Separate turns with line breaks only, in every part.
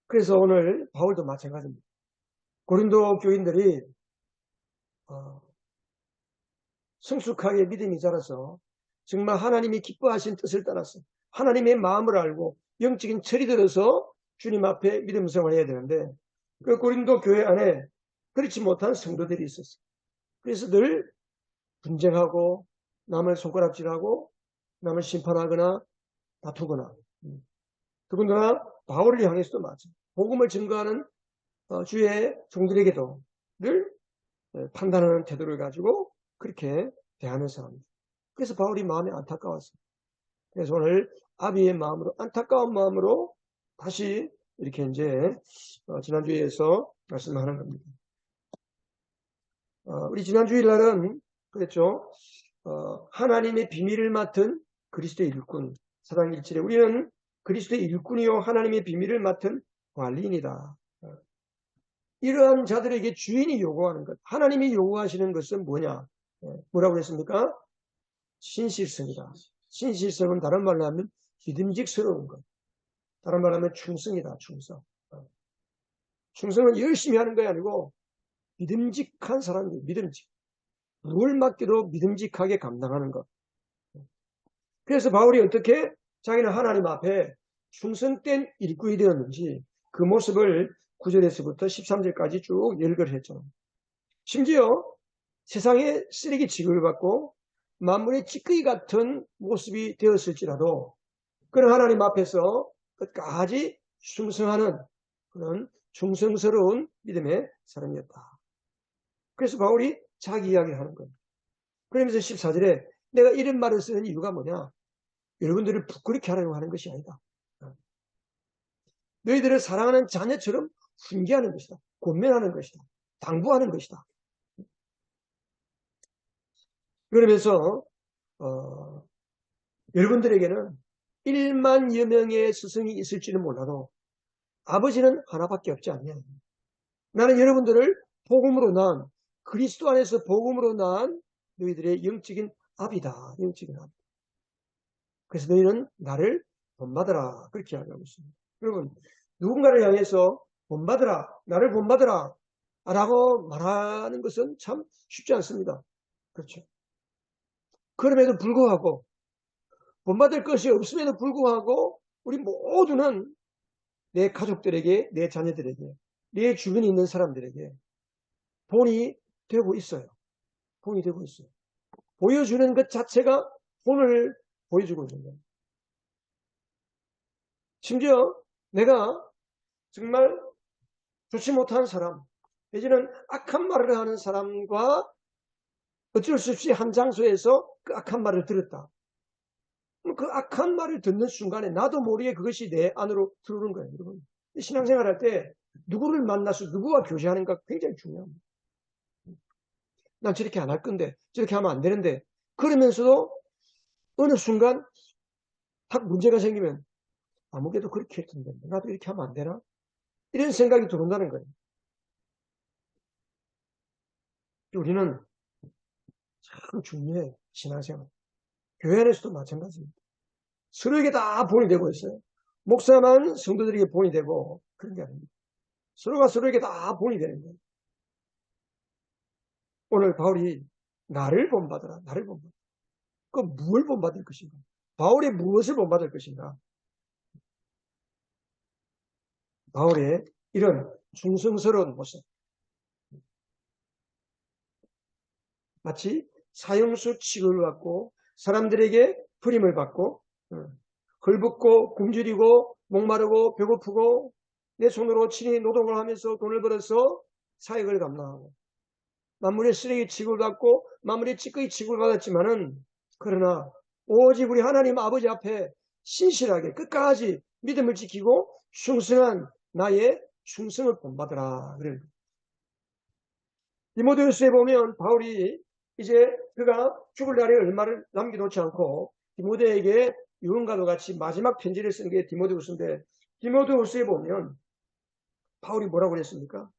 그래서 오늘 바울도 마찬가지입니다. 고린도 교인들이 성숙하게 믿음이 자라서 정말 하나님이 기뻐하신 뜻을 따라서 하나님의 마음을 알고 영적인 철이 들어서 주님 앞에 믿음 생활을 해야 되는데, 그 고린도 교회 안에 그렇지 못한 성도들이 있었어요. 그래서 늘 분쟁하고 남을 손가락질하고 남을 심판하거나 다투거나, 더군다나 바울을 향해서도 마찬가지. 복음을 증거하는 주의 종들에게도 늘 판단하는 태도를 가지고 그렇게 대하는 사람입니다. 그래서 바울이 마음이 안타까웠어요. 그래서 오늘 아비의 마음으로, 안타까운 마음으로 다시 이렇게 이제 지난주에서 말씀하는 겁니다. 우리 지난 주일날은 그랬죠. 하나님의 비밀을 맡은 그리스도의 일꾼, 사장 1절에 우리는 그리스도의 일꾼이요 하나님의 비밀을 맡은 관리인이다. 이러한 자들에게 주인이 요구하는 것, 하나님이 요구하시는 것은 뭐냐? 뭐라고 했습니까? 신실성이다. 신실성은 다른 말로 하면 믿음직스러운 것. 다른 말로 하면 충성이다. 충성. 충성은 열심히 하는 게 아니고 믿음직한 사람이 믿음직. 뭘 맡겨도 믿음직하게 감당하는 것. 그래서 바울이 어떻게 자기는 하나님 앞에 충성된 일꾼이 되었는지 그 모습을 9절에서부터 13절까지 쭉 열거를 했죠. 심지어 세상에 쓰레기 취급을 받고 만물의 찌꺼기 같은 모습이 되었을지라도 그런 하나님 앞에서 끝까지 충성하는 그런 충성스러운 믿음의 사람이었다. 그래서 바울이 자기 이야기를 하는 거예요. 그러면서 14절에 내가 이런 말을 쓰는 이유가 뭐냐? 여러분들을 부끄럽게 하려고 하는 것이 아니다. 너희들을 사랑하는 자녀처럼 훈계하는 것이다. 권면하는 것이다. 당부하는 것이다. 그러면서 여러분들에게는 1만여 명의 스승이 있을지는 몰라도 아버지는 하나밖에 없지 않냐. 나는 여러분들을 복음으로 난 그리스도 안에서 복음으로 난 너희들의 영적인 아비다. 영적인 아비. 그래서 너희는 나를 본받으라. 그렇게 이야기하고 있습니다. 여러분, 누군가를 향해서 본받으라. 나를 본받으라. 라고 말하는 것은 참 쉽지 않습니다. 그렇죠. 그럼에도 불구하고 본받을 것이 없음에도 불구하고 우리 모두는 내 가족들에게, 내 자녀들에게, 내 주변에 있는 사람들에게 본이 되고 있어요. 본이 되고 있어요. 보여주는 것 자체가 본을 보여주고 있는 거예요. 심지어 내가 정말 좋지 못한 사람, 내지는 악한 말을 하는 사람과 어쩔 수 없이 한 장소에서 그 악한 말을 들었다. 그 악한 말을 듣는 순간에 나도 모르게 그것이 내 안으로 들어오는 거예요. 여러분. 신앙생활 할 때 누구를 만나서 누구와 교제하는가 굉장히 중요합니다. 난 저렇게 안 할 건데, 저렇게 하면 안 되는데, 그러면서도 어느 순간 딱 문제가 생기면 아무개도 그렇게 했던데 나도 이렇게 하면 안 되나? 이런 생각이 들어온다는 거예요. 우리는 참 중요해요. 신앙생활. 교회 안에서도 마찬가지입니다. 서로에게 다 본이 되고 있어요. 목사만 성도들에게 본이 되고 그런 게 아닙니다. 서로가 서로에게 다 본이 되는 거예요. 오늘 바울이 나를 본받으라. 나를 본받으라. 그 무엇을 본받을 것인가? 바울이 무엇을 본받을 것인가? 바울의 이런 충성스러운 모습. 마치 사형수 취급을 받고 사람들에게 부림을 받고 헐벗고 굶주리고 목마르고 배고프고 내 손으로 친히 노동을 하면서 돈을 벌어서 사역을 감당하고 만물의 쓰레기 취급을 받고 만물의 찌꺼기 취급을 받았지만은 그러나 오직 우리 하나님 아버지 앞에 신실하게 끝까지 믿음을 지키고 충성한 나의 충성을 본받으라. 그래요. 디모데후서에 보면 바울이 이제 그가 죽을 날에 얼마를 남겨놓지 않고 디모데에게 유언과도 같이 마지막 편지를 쓴 게 디모데후서인데 디모데후서에 보면 바울이 뭐라고 그랬습니까?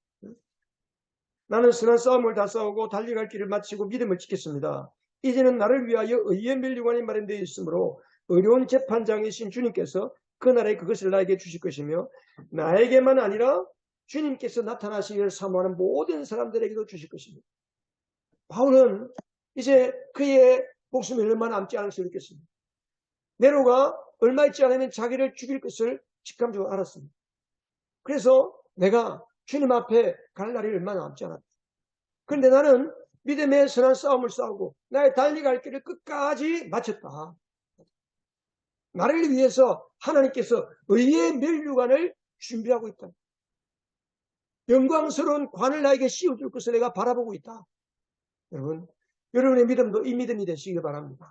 나는 선한 싸움을 다 싸우고 달려갈 길을 마치고 믿음을 지켰습니다. 이제는 나를 위하여 의의 면류관이 마련되어 있으므로 의로운 재판장이신 주님께서 그날에 그것을 나에게 주실 것이며 나에게만 아니라 주님께서 나타나시기를 사모하는 모든 사람들에게도 주실 것입니다. 바울은 이제 그의 목숨이 얼마 남지 않은 것을 느꼈습니다. 네로가 얼마 있지 않으면 자기를 죽일 것을 직감적으로 알았습니다. 그래서 내가 주님 앞에 갈 날이 얼마 남지 않았다. 그런데 나는 믿음의 선한 싸움을 싸우고 나의 달려갈 길을 끝까지 마쳤다. 나를 위해서 하나님께서 의의 면류관을 준비하고 있다. 영광스러운 관을 나에게 씌워줄 것을 내가 바라보고 있다. 여러분, 여러분의 믿음도 이 믿음이 되시길 바랍니다.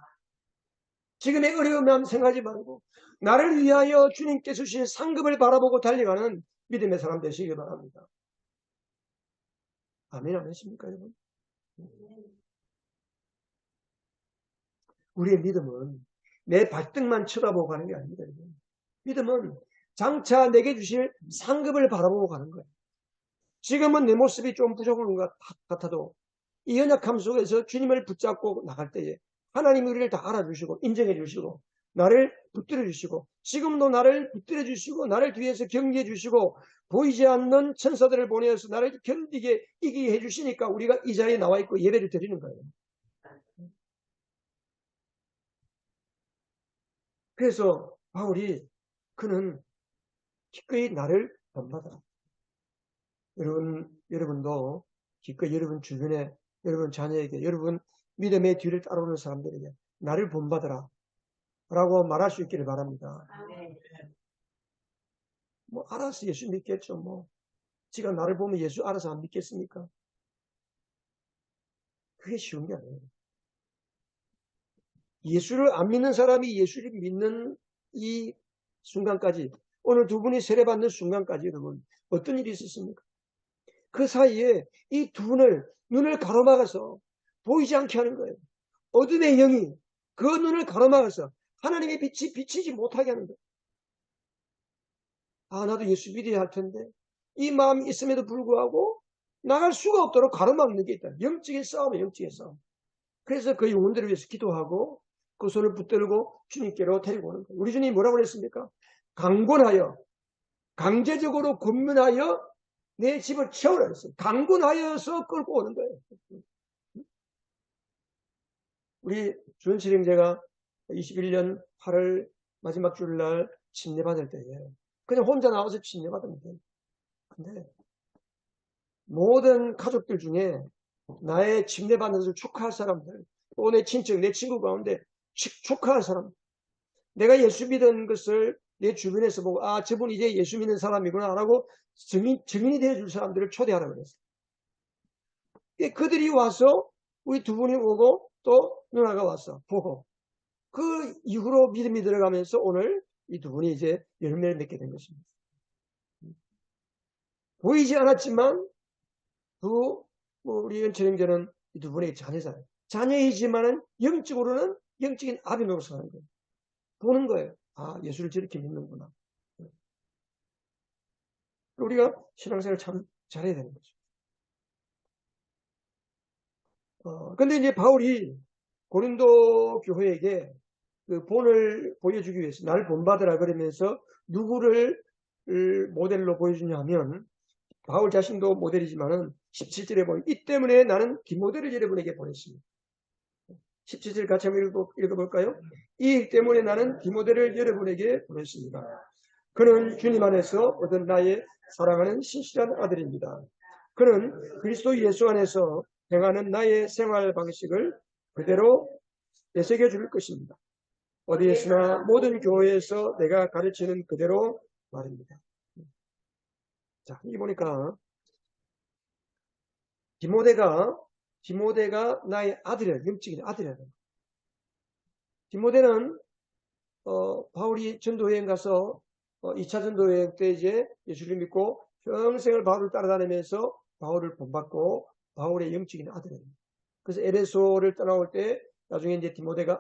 지금의 어려움만 생각하지 말고 나를 위하여 주님께서 주신 상급을 바라보고 달려가는 믿음의 사람 되시길 바랍니다. 아멘 안 하십니까, 여러분? 우리의 믿음은 내 발등만 쳐다보고 가는 게 아닙니다, 여러분. 믿음은 장차 내게 주실 상급을 바라보고 가는 거예요. 지금은 내 모습이 좀 부족한 것 같아도 이 연약함 속에서 주님을 붙잡고 나갈 때에 하나님이 우리를 다 알아주시고 인정해 주시고 나를 붙들어 주시고 지금도 나를 붙들어 주시고 나를 뒤에서 경계해 주시고 보이지 않는 천사들을 보내어서 나를 견디게 이기게 해 주시니까 우리가 이 자리에 나와 있고 예배를 드리는 거예요. 그래서 바울이 그는 기꺼이 나를 본받아라. 여러분도 기꺼이 여러분 주변에 여러분 자녀에게 여러분 믿음의 뒤를 따라오는 사람들에게 나를 본받아라 라고 말할 수 있기를 바랍니다. 뭐 알아서 예수 믿겠죠. 뭐 지가 나를 보면 예수 알아서 안 믿겠습니까? 그게 쉬운 게 아니에요. 예수를 안 믿는 사람이 예수를 믿는 이 순간까지 오늘 두 분이 세례받는 순간까지 여러분 어떤 일이 있었습니까? 그 사이에 이 두 눈을 가로막아서 보이지 않게 하는 거예요. 어둠의 영이 그 눈을 가로막아서 하나님의 빛이 비치지 못하게 하는 거예요. 아, 나도 예수 믿어야 할 텐데 이 마음이 있음에도 불구하고 나갈 수가 없도록 가로막는 게 있다. 영적인 싸움이에요. 영적인 싸움. 그래서 그 영혼들을 위해서 기도하고 그 손을 붙들고 주님께로 데리고 오는 거예요. 우리 주님이 뭐라고 그랬습니까? 강권하여 강제적으로 권면하여 내 집을 채우라 했어요. 강권하여서 끌고 오는 거예요. 우리 주은실 형제가 21년 8월 마지막 주일날 침례받을 때에 그냥 혼자 나와서 침례받으면 돼요. 근데 모든 가족들 중에 나의 침례받는 것을 축하할 사람들, 또 내 친척, 내 친구 가운데 축하할 사람, 내가 예수 믿은 것을 내 주변에서 보고 아, 저분 이제 예수 믿는 사람이구나 라고 증인이 되어줄 사람들을 초대하라고 그랬어요. 그들이 와서 우리 두 분이 오고 또 누나가 와서 보고 그 이후로 믿음이 들어가면서 오늘 이 두 분이 이제 열매를 맺게 된 것입니다. 보이지 않았지만 우리 연철형제는 이 두 분의 자녀잖아요. 자녀이지만은 영적으로는 영적인 아비 노릇을 하는 거예요. 보는 거예요. 아, 예수를 저렇게 믿는구나. 우리가 신앙생활을 참 잘해야 되는 거죠. 근데 이제 바울이 고린도 교회에게 그 본을 보여주기 위해서 나를 본받으라 그러면서 누구를 모델로 보여주냐 하면 바울 자신도 모델이지만은 17절에 보면 이 때문에 나는 디모데를 여러분에게 보냈습니다. 17절 같이 한번 읽어볼까요? 이 일 때문에 나는 디모데를 여러분에게 보냈습니다. 그는 주님 안에서 얻은 나의 사랑하는 신실한 아들입니다. 그는 그리스도 예수 안에서 행하는 나의 생활 방식을 그대로 되새겨 줄 것입니다. 어디에서나 모든 교회에서 내가 가르치는 그대로 말입니다. 자, 여기 보니까 디모데가 나의 아들이야. 영적인 아들이야. 디모데는 바울이 전도여행 가서 2차 전도여행 때 이제 예수를 믿고 평생을 바울을 따라다니면서 바울을 본받고 바울의 영적인 아들이에요. 그래서 에베소를 떠나올 때 나중에 이제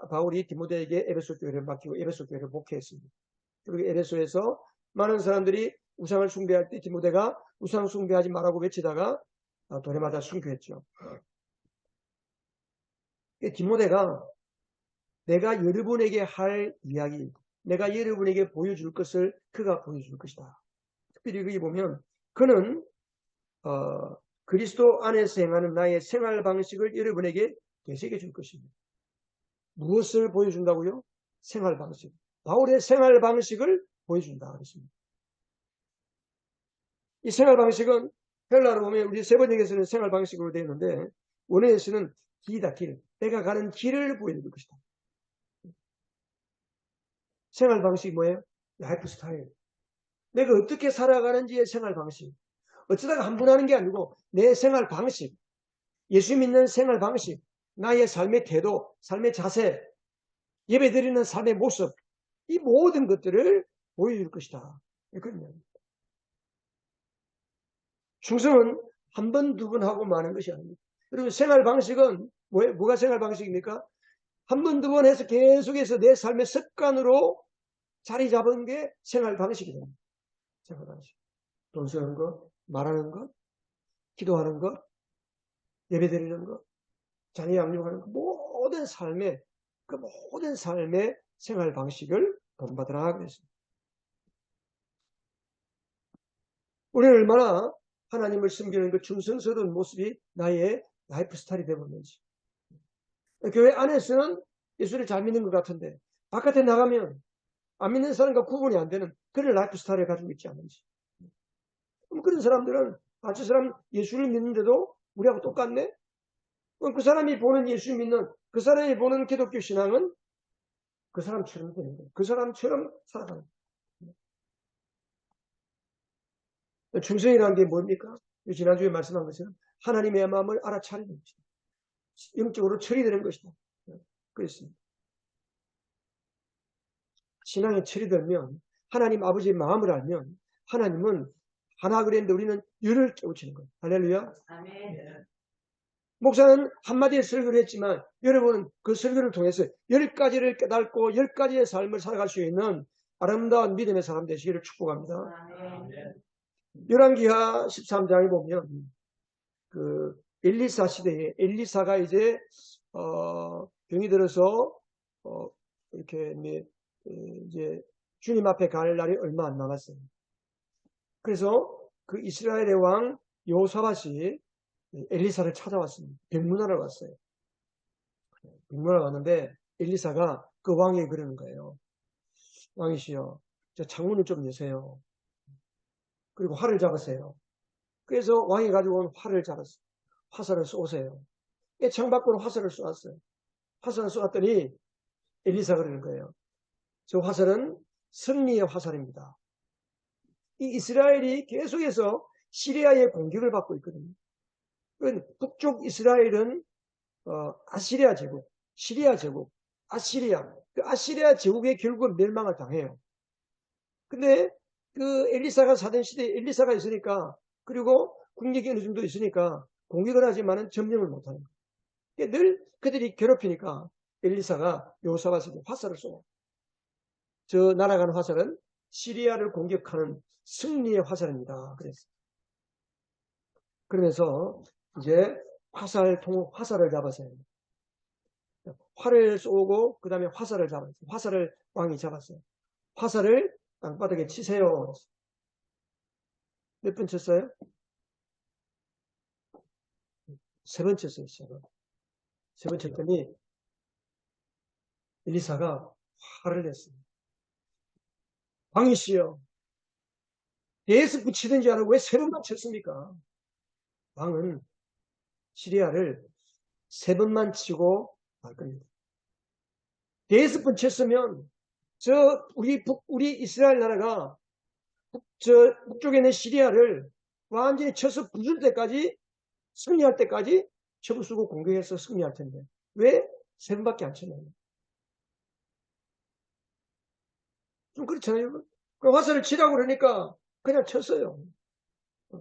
바울이 디모데에게 에베소 교회를 맡기고 에베소 교회를 목회했습니다. 그리고 에베소에서 많은 사람들이 우상을 숭배할 때 디모데가 우상 숭배하지 말라고 외치다가 도래마다 순교했죠. 디모데가 내가 여러분에게 할 이야기, 내가 여러분에게 보여줄 것을 그가 보여줄 것이다. 특별히 여기 보면 그는 그리스도 안에서 행하는 나의 생활 방식을 여러분에게 되새겨 줄 것입니다. 무엇을 보여준다고요? 생활 방식. 바울의 생활 방식을 보여준다 그랬습니다. 이 생활 방식은 헬라로 보면 우리 세번역에서는 생활 방식으로 되어 있는데 원어에서는 길이다, 길. 내가 가는 길을 보여줄 것이다. 생활 방식이 뭐예요? 라이프 스타일. 내가 어떻게 살아가는지의 생활 방식. 어쩌다가 한 번 하는 게 아니고 내 생활 방식, 예수 믿는 생활 방식, 나의 삶의 태도, 삶의 자세, 예배드리는 삶의 모습, 이 모든 것들을 보여줄 것이다. 그렇거든요. 충성은 한 번, 두 번 하고 마는 것이 아닙니다. 여러분 생활 방식은 뭐가 생활 방식입니까? 한 번, 두 번 해서 계속해서 내 삶의 습관으로 자리 잡은 게 생활 방식이 됩니다. 생활 방식. 돈 쓰는 것, 말하는 것, 기도하는 것, 예배드리는 것, 자녀 양육하는 것, 모든 삶의 생활 방식을 본받으라 그랬습니다. 우리는 얼마나 하나님을 섬기는 그 충성스러운 모습이 나의 라이프 스타일이 되어버렸는지. 교회 안에서는 예수를 잘 믿는 것 같은데 바깥에 나가면 안 믿는 사람과 구분이 안 되는 그런 라이프 스타일을 가지고 있지 않는지. 그럼 그런 사람들은 저 사람 예수를 믿는데도 우리하고 똑같네? 그럼 그 사람이 보는 예수 믿는 그 사람이 보는 기독교 신앙은 그 사람처럼 되는 거예요. 그 사람처럼 살아가는 거예요. 충성이라는 게 뭡니까? 지난주에 말씀한 것처럼 하나님의 마음을 알아차리는 것이다. 영적으로 처리되는 것이다. 그렇습니다. 신앙에 처리되면 하나님 아버지의 마음을 알면 하나님은 하나 그랬는데 우리는 열을 깨우치는 거예요. 할렐루야. 아멘. 목사는 한마디의 설교를 했지만 여러분은 그 설교를 통해서 10가지를 깨닫고 10가지의 삶을 살아갈 수 있는 아름다운 믿음의 사람 되시기를 축복합니다. 아멘. 열왕기하 13장에 보면 그 엘리사 시대에 엘리사가 이제 병이 들어서 이렇게 이제 주님 앞에 갈 날이 얼마 안 남았어요. 그래서 그 이스라엘의 왕 여호사밧이 엘리사를 찾아왔습니다. 병문안을 왔어요. 병문안을 왔는데 엘리사가 그 왕에게 그러는 거예요. 왕이시여, 저 창문을 좀 여세요. 그리고 활을 잡으세요. 그래서 왕이 가지고 온 활을 잡았어요. 화살을 쏘세요. 창밖으로 화살을 쏘았어요. 화살을 쏘았더니 엘리사가 그러는 거예요. 저 화살은 승리의 화살입니다. 이 이스라엘이 계속해서 시리아의 공격을 받고 있거든요. 북쪽 이스라엘은 아시리아 제국, 시리아 제국, 아시리아, 그 아시리아 제국의 결국은 멸망을 당해요. 근데 그 엘리사가 사던 시대에 엘리사가 있으니까 그리고 국력이 어느 정도 있으니까 공격을 하지만은 점령을 못하는 거예요. 그러니까 늘 그들이 괴롭히니까 엘리사가 여호사밧에게 화살을 쏘고 저 날아가는 화살은 시리아를 공격하는 승리의 화살입니다. 그러면서 이제 화살을 잡았어요. 활을 쏘고 그 다음에 화살을 잡았어요. 화살을 왕이 잡았어요. 화살을 땅바닥에 치세요. 몇 번 쳤어요? 3번 쳤어요. 3번 쳤더니 엘리사가 화를 냈어요. 왕이시여, 예수 붙이든지 않고 왜 3번만 쳤습니까? 왕은 시리아를 3번만 치고 말 겁니다. 5번 쳤으면 우리 이스라엘 나라가 북쪽에 있는 시리아를 완전히 쳐서 부술 때까지 승리할 때까지 쳐부수고 공격해서 승리할 텐데 왜 3번밖에 안 쳤나요? 좀 그렇잖아요. 그 화살을 치라고 그러니까 그냥 쳤어요.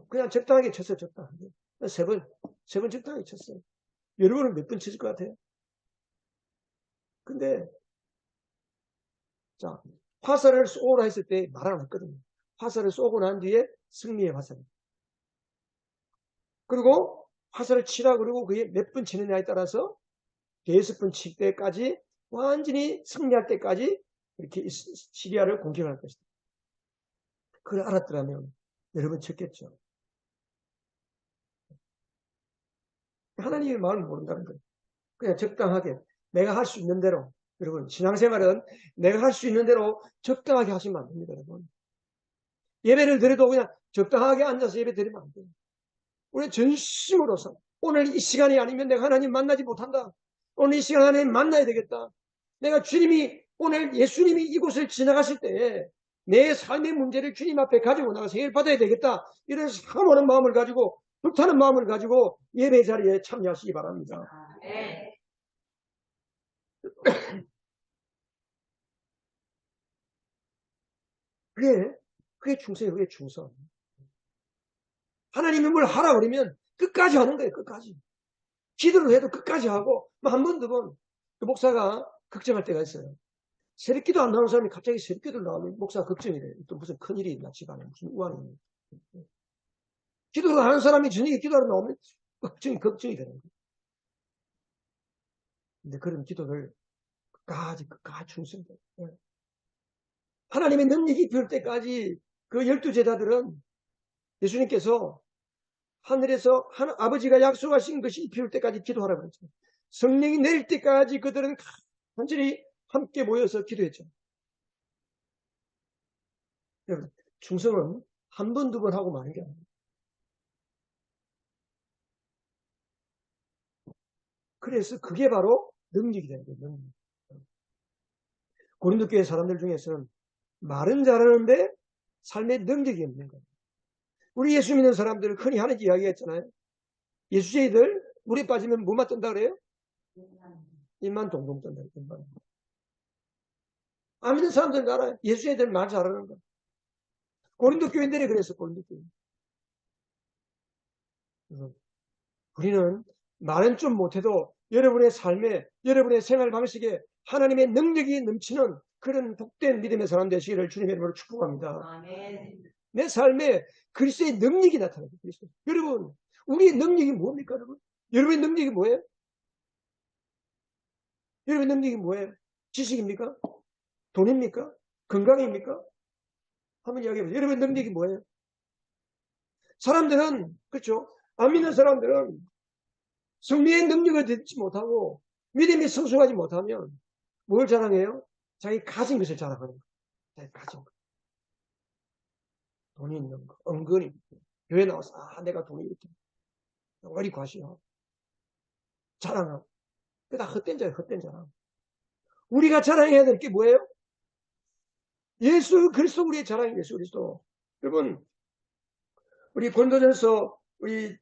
그냥 적당하게 쳤어요. 적당하게. 3번 적당하게 쳤어요. 여러분은 몇 번 쳤을 것 같아요? 근데 자, 화살을 쏘라 했을 때 말 안 했거든요. 화살을 쏘고 난 뒤에 승리의 화살. 그리고 화살을 치라 그러고 그게 몇 번 치느냐에 따라서 6번 칠 때까지 완전히 승리할 때까지 이렇게 시리아를 공격할 것이다. 그걸 알았더라면 여러분 쳤겠죠. 하나님의 마음을 모른다는 거예요. 그냥 적당하게 내가 할 수 있는 대로, 여러분 신앙생활은 내가 할 수 있는 대로 적당하게 하시면 안 됩니다. 여러분. 예배를 드려도 그냥 적당하게 앉아서 예배 드리면 안 돼요. 우리 전심으로서 오늘 이 시간이 아니면 내가 하나님 만나지 못한다. 오늘 이 시간 하나님 만나야 되겠다. 내가 주님이 오늘 예수님이 이곳을 지나가실 때에 내 삶의 문제를 주님 앞에 가지고 나가서 해결받아야 되겠다. 이런 사모하는 마음을 가지고 불타는 마음을 가지고 예배 자리에 참여하시기 바랍니다. 그게 충성이에요. 그게 충성. 하나님이 뭘 하라 그러면 끝까지 하는 거예요. 끝까지. 기도를 해도 끝까지 하고 한 번, 두 번. 그 목사가 걱정할 때가 있어요. 새벽기도 안 나오는 사람이 갑자기 새벽기도를 나오면 목사가 걱정이 돼요. 또 무슨 큰일이 있나 집안에 무슨 우환이 있나. 기도를 하는 사람이 저녁에 기도하러 나오면 걱정이 되는 거예요. 근데 그런 기도를 끝까지 충성돼요. 하나님의 능력이 비올 때까지 그 12제자들은 예수님께서 하늘에서 아버지가 약속하신 것이 비올 때까지 기도하라고 했죠. 성령이 내릴 때까지 그들은 간절히 함께 모여서 기도했죠. 여러분, 충성은 한 번, 두 번 하고 마는 게 아닙니다. 그래서 그게 바로 능력이 되는 거예요. 능력. 고린도 교회 사람들 중에서는 말은 잘하는데 삶의 능력이 없는 거예요. 우리 예수 믿는 사람들은 흔히 하는 이야기가 있잖아요. 예수제이들 물에 빠지면 뭐만 뜬다 그래요? 입만 동동 뜬다. 입만. 안 믿는 사람들은 알아요. 예수제이들 말 잘하는 거. 고린도 교인들이 그랬어. 고린도 교인. 우리는 말은 좀 못해도 여러분의 삶에, 여러분의 생활 방식에 하나님의 능력이 넘치는 그런 복된 믿음의 사람 되시기를 주님의 이름으로 축복합니다. 아멘. 내 삶에 그리스도의 능력이 나타나요. 그리스도. 여러분, 우리의 능력이 뭡니까, 여러분? 여러분의 능력이 뭐예요? 여러분의 능력이 뭐예요? 지식입니까? 돈입니까? 건강입니까? 한번 이야기해보세요. 여러분의 능력이 뭐예요? 사람들은, 그렇죠? 안 믿는 사람들은 성리의 능력을 듣지 못하고 믿음이 성숙하지 못하면 뭘 자랑해요? 자기 가진 것을 자랑하는 거예요. 자기 가진 것. 돈이 있는 거. 은근히. 교회 나와서 내가 돈이 이렇게 어리 과시하고 자랑하고. 그게 다 헛된 자랑. 우리가 자랑해야 될 게 뭐예요? 예수 그리스도 우리의 자랑이 예수 그리스도. 여러분 우리 고린도전서 우리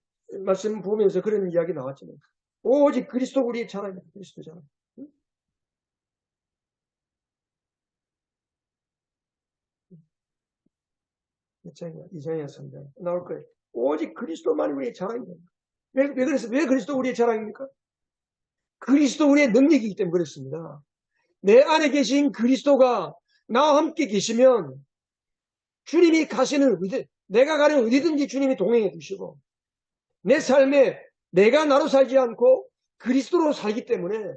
말씀 보면서 그런 이야기 나왔잖아요. 오직 그리스도 우리의 자랑입니다. 그리스도 자랑. 응? 몇 장이야? 2장이야, 3장. 나올 거예요. 오직 그리스도만 우리의 자랑입니다. 왜 그랬어요? 왜 그리스도 우리의 자랑입니까? 그리스도 우리의 능력이기 때문에 그렇습니다. 내 안에 계신 그리스도가 나와 함께 계시면 주님이 가시는 내가 가는 어디든지 주님이 동행해 주시고 내 삶에 내가 나로 살지 않고 그리스도로 살기 때문에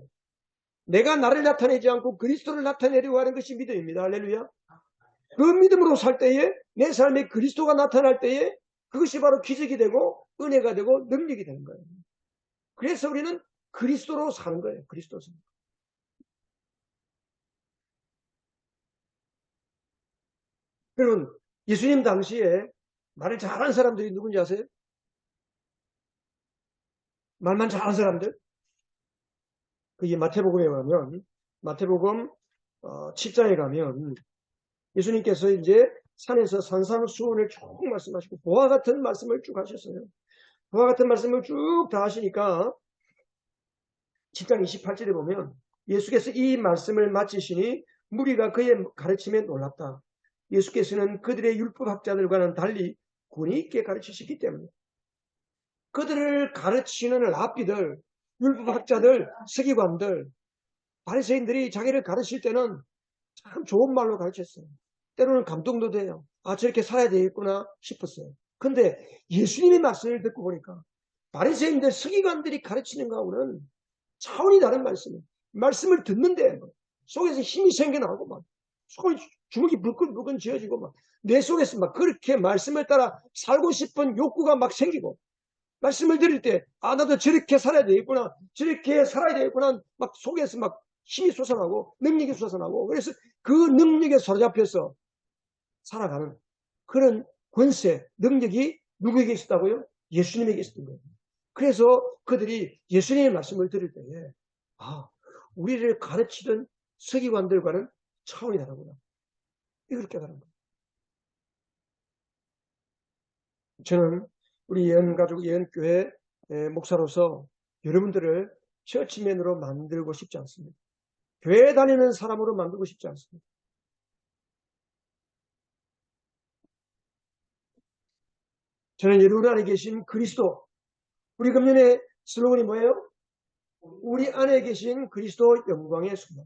내가 나를 나타내지 않고 그리스도를 나타내려고 하는 것이 믿음입니다. 할렐루야. 그 믿음으로 살 때에 내 삶에 그리스도가 나타날 때에 그것이 바로 기적이 되고 은혜가 되고 능력이 되는 거예요. 그래서 우리는 그리스도로 사는 거예요. 그리스도로. 여러분 예수님 당시에 말을 잘하는 사람들이 누군지 아세요? 말만 잘하는 사람들? 그게 마태복음에 가면 마태복음 7장에 가면 예수님께서 이제 산에서 산상수훈을 쭉 말씀하시고 보화 같은 말씀을 쭉 하셨어요. 보화 같은 말씀을 쭉 다 하시니까 7장 28절에 보면 예수께서 이 말씀을 마치시니 무리가 그의 가르침에 놀랐다. 예수께서는 그들의 율법학자들과는 달리 권위 있게 가르치시기 때문에 그들을 가르치는 랍비들, 율법학자들, 서기관들, 바리새인들이 자기를 가르칠 때는 참 좋은 말로 가르쳤어요. 때로는 감동도 돼요. 저렇게 살아야 되겠구나 싶었어요. 근데 예수님의 말씀을 듣고 보니까 바리새인들, 서기관들이 가르치는 거하고는 차원이 다른 말씀이에요. 말씀을 듣는데 속에서 힘이 생겨나고 막 손이 주먹이 불끈불끈 쥐어지고 막 내 속에서 막 그렇게 말씀을 따라 살고 싶은 욕구가 막 생기고 말씀을 들을 때 나도 저렇게 살아야 되겠구나 저렇게 살아야 되겠구나 막 속에서 막 힘이 솟아나고 능력이 솟아나고 그래서 그 능력에 사로잡혀서 살아가는 그런 권세, 능력이 누구에게 있었다고요? 예수님에게 있었던 거예요. 그래서 그들이 예수님의 말씀을 들을 때에 우리를 가르치던 서기관들과는 차원이 다르구나. 이걸 깨달은 거예요. 저는 우리 예언가족, 예언교회 목사로서 여러분들을 처치맨으로 만들고 싶지 않습니다. 교회 다니는 사람으로 만들고 싶지 않습니다. 저는 여러분 안에 계신 그리스도, 우리 금년의 슬로건이 뭐예요? 우리 안에 계신 그리스도 영광의 순간.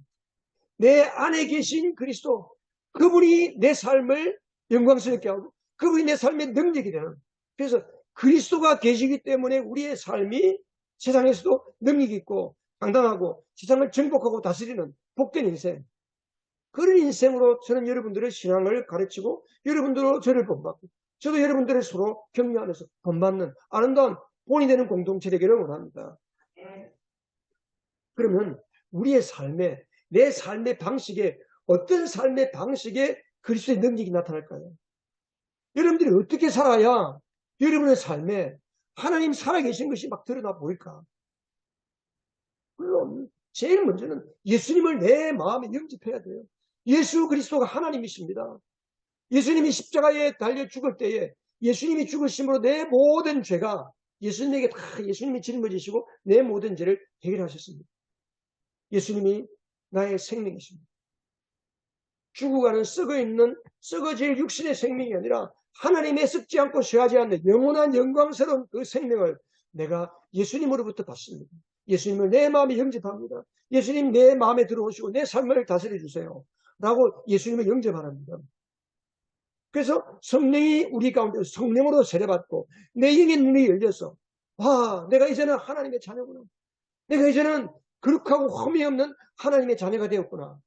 내 안에 계신 그리스도, 그분이 내 삶을 영광스럽게 하고 그분이 내 삶의 능력이 되는. 그래서 그리스도가 계시기 때문에 우리의 삶이 세상에서도 능력이 있고 당당하고 세상을 정복하고 다스리는 복된 인생. 그런 인생으로 저는 여러분들의 신앙을 가르치고 여러분들로 저를 본받고 저도 여러분들을 서로 격려하면서 본받는 아름다운 본이 되는 공동체 되기를 원합니다. 그러면 우리의 삶에 내 삶의 방식에 어떤 삶의 방식에 그리스도의 능력이 나타날까요? 여러분들이 어떻게 살아야 여러분의 삶에 하나님 살아계신 것이 막 드러나 보일까? 물론 제일 먼저는 예수님을 내 마음에 영접해야 돼요. 예수 그리스도가 하나님이십니다. 예수님이 십자가에 달려 죽을 때에 예수님이 죽으심으로 내 모든 죄가 예수님에게 다 예수님이 짊어지시고 내 모든 죄를 해결하셨습니다. 예수님이 나의 생명이십니다. 죽어가는 썩어질 육신의 생명이 아니라 하나님의 썩지 않고 쇠하지 않는 영원한 영광스러운 그 생명을 내가 예수님으로부터 받습니다. 예수님을 내 마음에 영접합니다. 예수님 내 마음에 들어오시고 내 삶을 다스려 주세요. 라고 예수님을 영접하랍니다. 그래서 성령이 우리 가운데 성령으로 세례받고 내 영의 눈이 열려서 내가 이제는 하나님의 자녀구나. 내가 이제는 거룩하고 흠이 없는 하나님의 자녀가 되었구나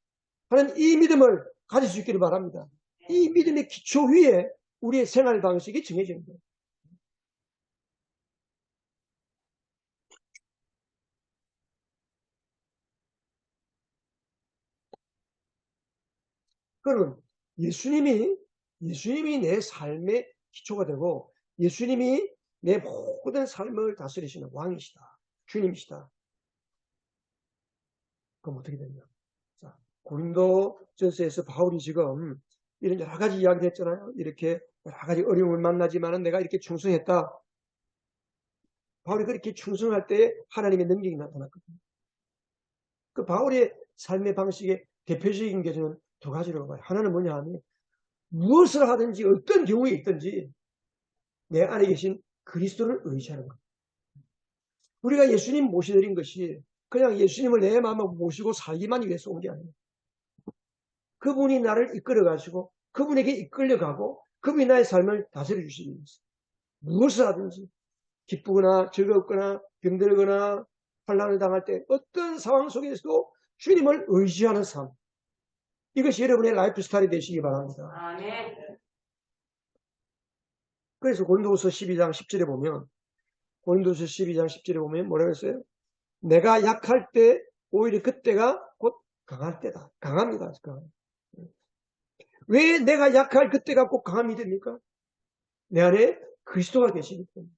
하는 이 믿음을 가질 수 있기를 바랍니다. 이 믿음의 기초 위에 우리의 생활 방식이 정해지는 거예요. 그러면 예수님이 내 삶의 기초가 되고 예수님이 내 모든 삶을 다스리시는 왕이시다. 주님이시다. 그럼 어떻게 되냐? 자, 고린도전서에서 바울이 지금 이런 여러 가지 이야기를 했잖아요. 이렇게 여러 가지 어려움을 만나지만은 내가 이렇게 충성했다. 바울이 그렇게 충성할 때에 하나님의 능력이 나타났거든요. 그 바울의 삶의 방식의 대표적인 게 저는 두 가지로 봐요. 하나는 뭐냐 하면 무엇을 하든지 어떤 경우에 있든지 내 안에 계신 그리스도를 의지하는 것. 우리가 예수님 모셔드린 것이 그냥 예수님을 내 마음에 모시고 살기만 위해서 온 게 아니에요. 그분이 나를 이끌어가시고 그분에게 이끌려가고 그분이 나의 삶을 다스려 주시기 위해서 무엇을 하든지 기쁘거나 즐겁거나 병들거나 환난을 당할 때 어떤 상황 속에서도 주님을 의지하는 삶. 이것이 여러분의 라이프 스타일이 되시기 바랍니다. 아멘. 그래서 고린도후서 12장 10절에 보면 뭐라고 했어요? 내가 약할 때 오히려 그때가 곧 강할 때다. 강합니다. 왜 내가 약할 그때가 꼭 강함이 됩니까? 내 안에 그리스도가 계시기 때문에.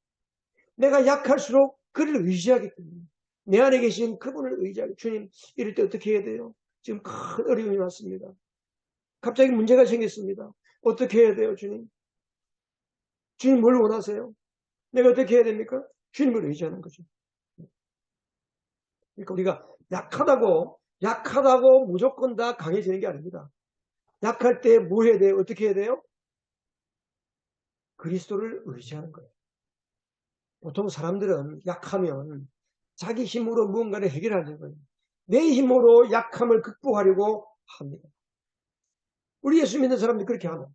내가 약할수록 그를 의지하기 때문에. 내 안에 계신 그분을 의지하기. 주님, 이럴 때 어떻게 해야 돼요? 지금 큰 어려움이 왔습니다. 갑자기 문제가 생겼습니다. 어떻게 해야 돼요, 주님? 주님 뭘 원하세요? 내가 어떻게 해야 됩니까? 주님을 의지하는 거죠. 그러니까 우리가 약하다고 무조건 다 강해지는 게 아닙니다. 약할 때 뭐 해야 돼요? 어떻게 해야 돼요? 그리스도를 의지하는 거예요. 보통 사람들은 약하면 자기 힘으로 무언가를 해결하는 거예요. 내 힘으로 약함을 극복하려고 합니다. 우리 예수 믿는 사람들이 그렇게 하는.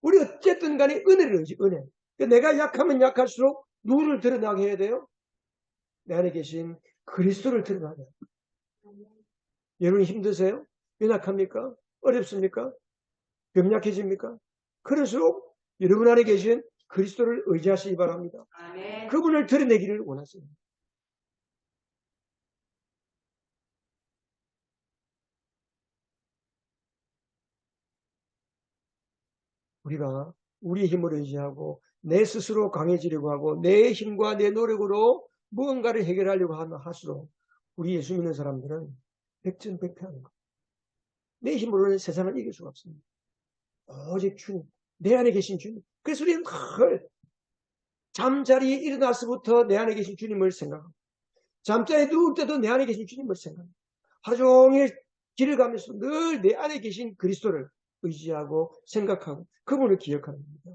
우리 어쨌든 간에 은혜를 의지, 은혜. 내가 약하면 약할수록 누구를 드러나게 해야 돼요? 내 안에 계신 그리스도를 드러나게 해요. 여러분 힘드세요? 연약합니까? 어렵습니까? 병약해집니까? 그럴수록 여러분 안에 계신 그리스도를 의지하시기 바랍니다.
아멘.
그분을 드러내기를 원하세요. 우리가 우리의 힘을 의지하고 내 스스로 강해지려고 하고 내 힘과 내 노력으로 무언가를 해결하려고 할수록 우리 예수 믿는 사람들은 백전백패하는 거예요. 내 힘으로는 세상을 이길 수가 없습니다. 오직 주님, 내 안에 계신 주님. 그래서 우리는 늘 잠자리에 일어나서부터 내 안에 계신 주님을 생각하고 잠자리에 누울 때도 내 안에 계신 주님을 생각합니다. 하루 종일 길을 가면서 늘 내 안에 계신 그리스도를 의지하고 생각하고 그분을 기억하는 겁니다.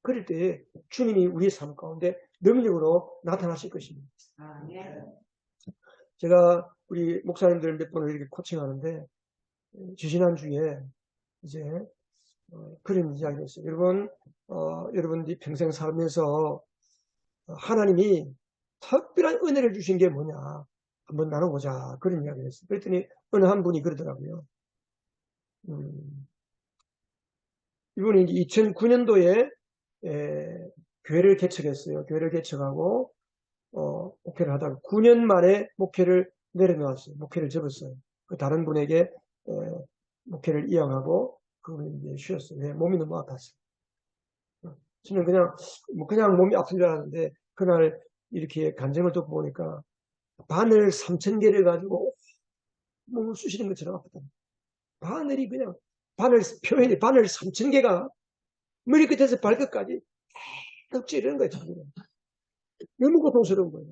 그럴 때 주님이 우리의 삶 가운데 능력으로 나타나실 것입니다. 제가 우리 목사님들 몇 번을 이렇게 코칭하는데 지지난주에 이제 그런 이야기를 했어요. 여러분들이 평생 살면서 하나님이 특별한 은혜를 주신 게 뭐냐 한번 나눠보자 그런 이야기를 했어요. 그랬더니 어느 한 분이 그러더라고요. 이분이 2009년도에 교회를 개척했어요. 교회를 개척하고 목회를 하다가 9년 만에 목회를 내려놓았어요. 목회를 접었어요. 그 다른 분에게 목회를 이양하고 그분이 이제 쉬었어요. 왜? 몸이 너무 아팠어요. 저는 그냥 몸이 아픈 줄 알았는데 그날 이렇게 간증을 듣고 보니까 바늘 3,000개를 가지고 몸을 쑤시는 것처럼 아프다. 바늘이 그냥 표현이 바늘 3,000개가 머리끝에서 발끝까지 딱 찌르는 거예요. 너무 고통스러운 거예요.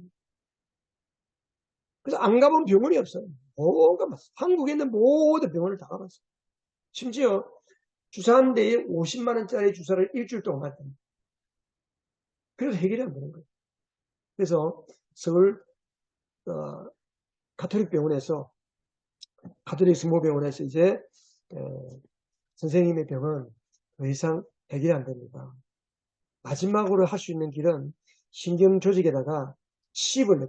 그래서 안 가본 병원이 없어요. 한국에 있는 모든 병원을 다 가봤어요. 심지어 주사 한 대에 50만 원짜리 주사를 일주일 동안 맞습니다. 그래서 해결이 안 되는 거예요. 그래서 서울 가톨릭 성모병원에서 이제 선생님의 병은 더 이상 해결이 안 됩니다. 마지막으로 할 수 있는 길은 신경 조직에다가 칩을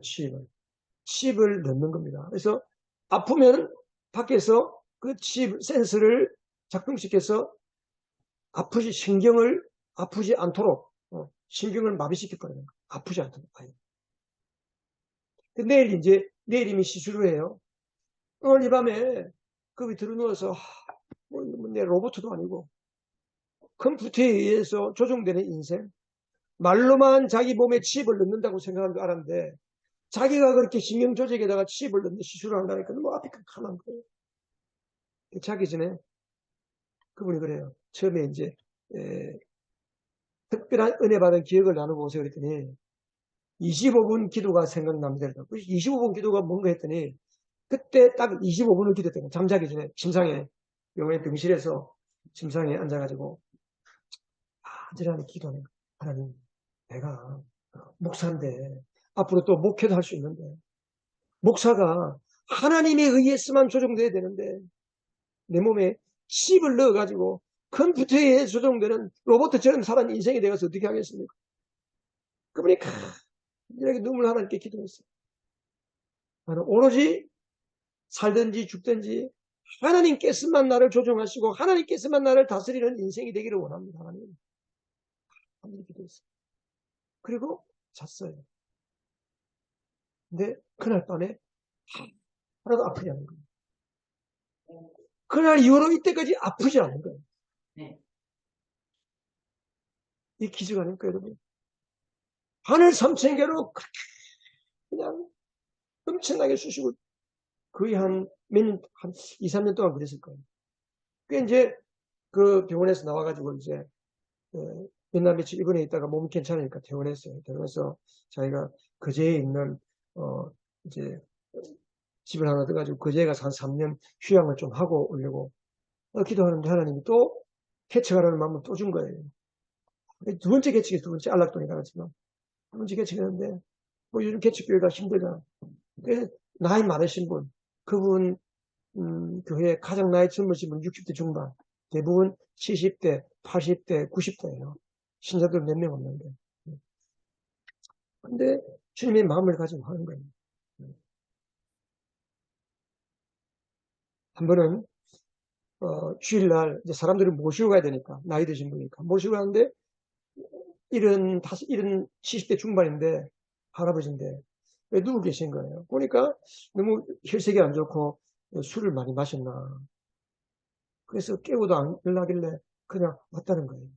넣는 겁니다. 그래서 아프면 밖에서 그 센서를 작동시켜서 신경을 아프지 않도록 신경을 마비시켜버려요. 아프지 않도록. 내일이면 시술을 해요. 오늘 이 밤에 그 밑으로 누워서 내 로봇도 아니고 컴퓨터에 의해서 조종되는 인생, 말로만 자기 몸에 칩을 넣는다고 생각한 줄 알았는데 자기가 그렇게 신경 조직에다가 칩을 넣는 시술을 한다니까 뭐 앞이 깜깜한 거예요. 자기 전에 그분이 그래요. 처음에 이제 특별한 은혜 받은 기억을 나누고 오세요 그랬더니 25분 기도가 생각납니다. 25분 기도가 뭔가 했더니 그때 딱 25분을 기도했던 잠자기 전에 병원의 병실에서 침상에 앉아가지고 안전하게 기도하는 거예요. 하나님, 내가 목사인데 앞으로 또 목회도 할 수 있는데 목사가 하나님에 의해서만 조종돼야 되는데 내 몸에 칩을 넣어가지고 컴퓨터에 의해 조종되는 로봇처럼 살아는 인생이 되어서 어떻게 하겠습니까? 그분이 이렇게 눈물 하나님께 기도했어요. 나는 오로지 살든지 죽든지 하나님께서만 나를 조종하시고 하나님께서만 나를 다스리는 인생이 되기를 원합니다. 하나님 기도했어요. 그리고 잤어요. 근데 그날 밤에 하나도 아프지 않은 거예요. 그날 이후로 이때까지 아프지 않은 거예요. 이 기적 아닙니까 여러분? 하늘 3,000개로 그렇게 그냥 엄청나게 쑤시고 거의 한 2, 3년 동안 그랬을 거예요. 그 이제 그 병원에서 나와가지고 이제 몇 날 며칠 입원해 있다가 몸이 괜찮으니까 퇴원했어요. 퇴원해서 자기가 거제에 있는 이제 집을 하나 들어가지고 거제에 가서 한 3년 휴양을 좀 하고 오려고 기도하는데 하나님이 또 개척하라는 마음을 또 준 거예요. 두 번째 안락동에 가지만 두 번째 개척했는데 뭐 요즘 개척교회가 힘들잖아. 그래서 나이 많으신 분, 그분 교회 가장 나이 젊으신 분 60대 중반, 대부분 70대, 80대, 90대예요. 신자들 몇 명 없는데. 근데 주님의 마음을 가지고 하는 거예요. 한 번은 주일날 이제 사람들을 모시고 가야 되니까 나이 드신 분이니까 모시고 가는데 70대 중반인데 할아버지인데 왜 누워 계신 거예요. 보니까 너무 혈색이 안 좋고 술을 많이 마셨나. 그래서 깨고도 안 일어나길래 그냥 왔다는 거예요.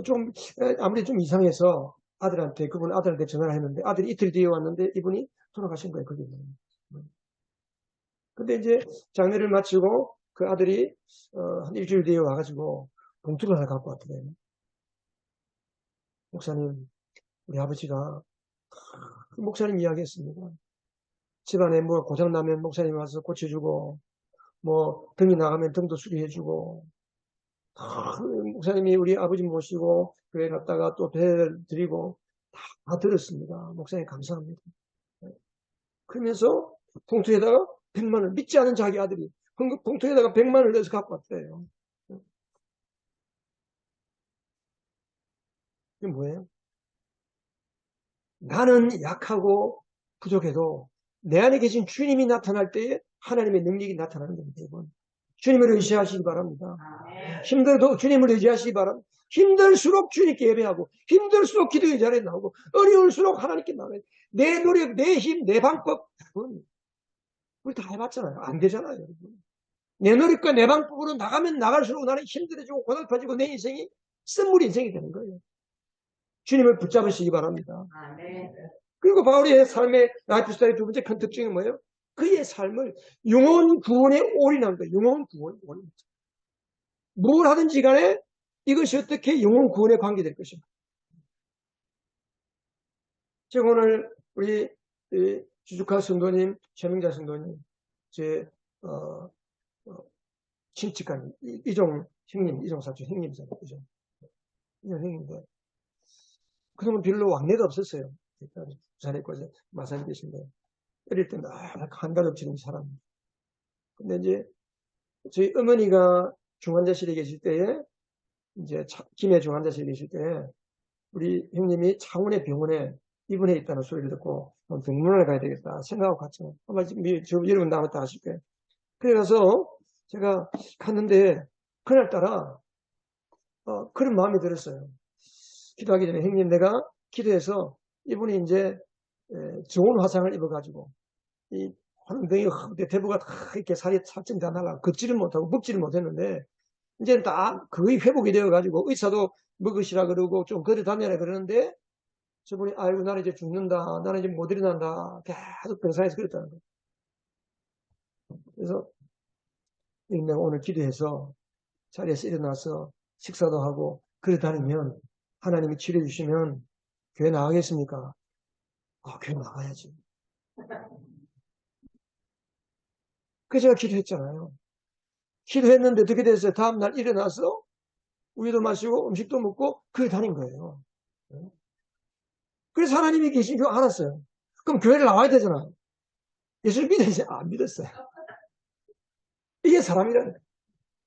좀 아무리 좀 이상해서 그분 아들한테 전화를 했는데 아들이 이틀 뒤에 왔는데 이분이 돌아가신 거예요. 그게. 근데 이제 장례를 마치고 그 아들이 한 일주일 뒤에 와가지고 봉투를 하나 갖고 왔더래요. 목사님, 우리 아버지가 그 목사님 이야기했습니다. 집안에 뭐 고장나면 목사님 와서 고쳐주고 뭐 등이 나가면 등도 수리해주고 그 목사님이 우리 아버지 모시고 교회 갔다가 또 배를 드리고 다 들었습니다. 목사님 감사합니다. 그러면서 봉투에다가 100만 원, 믿지 않은 자기 아들이 봉투에다가 100만 원을 넣어서 갖고 왔대요. 이게 뭐예요? 나는 약하고 부족해도 내 안에 계신 주님이 나타날 때에 하나님의 능력이 나타나는 겁니다. 여러분. 주님을 의지하시기 바랍니다. 힘들어도 주님을 의지하시기 바랍니다. 힘들수록 주님께 예배하고 힘들수록 기도의 자리에 나오고 어려울수록 하나님께 나와요. 내 노력, 내 힘, 내 방법 여러분, 우리 다 해봤잖아요. 안 되잖아요. 여러분. 내 노력과 내 방법으로 나가면 나갈수록 나는 힘들어지고 고달파지고 내 인생이 쓴물 인생이 되는 거예요. 주님을 붙잡으시기 바랍니다. 그리고 바울의 삶의 라이프스타일의 두 번째 큰 특징이 뭐예요? 그의 삶을 영혼 구원에 올인한 거예요. 영혼 구원에 올인. 뭘 하든지 간에 이것이 어떻게 영혼 구원에 관계될 것인가. 제가 오늘 우리 주주카 성도님, 최명자 성도님, 제 친척간 이종 형님, 이종 사촌 형님이잖아요. 이종 형님인데 그동안 별로 왕래가 없었어요. 부산에 있고 마산에 계신데 어릴 때 한달 없이는 사람. 근데 이제 저희 어머니가 중환자실에 계실 때에 이제 김해 중환자실에 계실 때에 우리 형님이 창원의 병원에 입원해 있다는 소리를 듣고 병문안에 가야 되겠다 생각하고 갔죠. 아마 여러분 남았다 하실 거예요. 그래서 제가 갔는데 그날따라 그런 마음이 들었어요. 기도하기 전에 형님 내가 기도해서 이분이 이제 좋은 화상을 입어가지고 이 엉덩이 대부가 이렇게 살찐 다 날라 걷지를 못하고 먹지를 못했는데 이제 다 거의 회복이 되어가지고 의사도 먹으시라 그러고 좀 걸어 다녀라 그러는데 저분이 아이고 나는 이제 죽는다 나는 이제 못 일어난다 계속 병상에서 그랬다는 거예요. 그래서 내가 오늘 기도해서 자리에서 일어나서 식사도 하고 걸어 다니면 하나님이 치료해 주시면 교회 나가겠습니까? 교회 나가야지. 그래서 제가 기도했잖아요. 기도했는데 어떻게 됐어요? 다음날 일어나서 우유도 마시고 음식도 먹고 그래 다닌 거예요. 그래서 하나님이 계신 줄 알았어요. 그럼 교회를 나와야 되잖아요. 예수를 믿었어요? 안 믿었어요. 이게 사람이라는 거예요.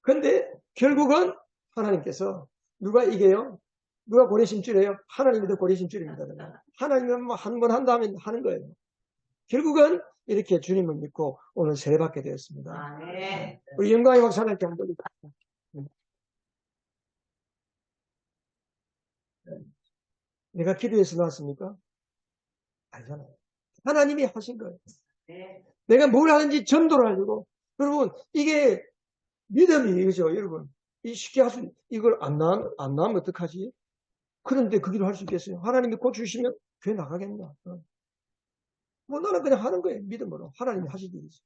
근데 결국은 하나님께서 누가 이게요? 누가 고래심줄이에요? 하나님이 더 고래심줄입니다. 하나님은 한 번 한 다음에 하는 거예요. 결국은 이렇게 주님을 믿고 오늘 세례받게 되었습니다. 아, 네. 우리 영광의 박사님께 한번 드릴까요? 내가 기도해서 나왔습니까? 아니잖아요. 하나님이 하신 거예요. 네. 내가 뭘 하는지 전도를 하려고. 여러분, 이게 믿음이, 그죠, 여러분? 쉽게 이걸 안 나오면 어떡하지? 그런데 그 기도 할 수 있겠어요? 하나님이 고쳐주시면 교회 나가겠나? 뭐, 나는 그냥 하는 거예요. 믿음으로. 하나님이 하시기 위해서.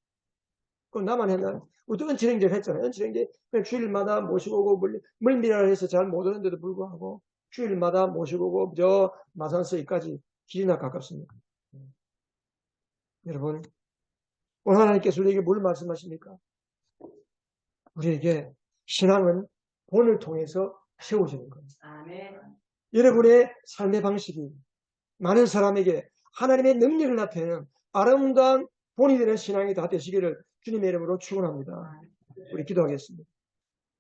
그럼 나만 했나? 우리도 은치행제를 했잖아요. 은치행제, 그냥 주일마다 모시고 오고, 멀미를 해서 잘 못 오는데도 불구하고, 주일마다 모시고 오고, 저 마산서까지 길이나 가깝습니다. 여러분, 오늘 하나님께서 우리에게 뭘 말씀하십니까? 우리에게 신앙은 본을 통해서 세워지는 겁니다. 아멘. 여러분의 삶의 방식이 많은 사람에게 하나님의 능력을 나타내는 아름다운 본이 되는 신앙이 다 되시기를 주님의 이름으로 축원합니다. 우리 기도하겠습니다.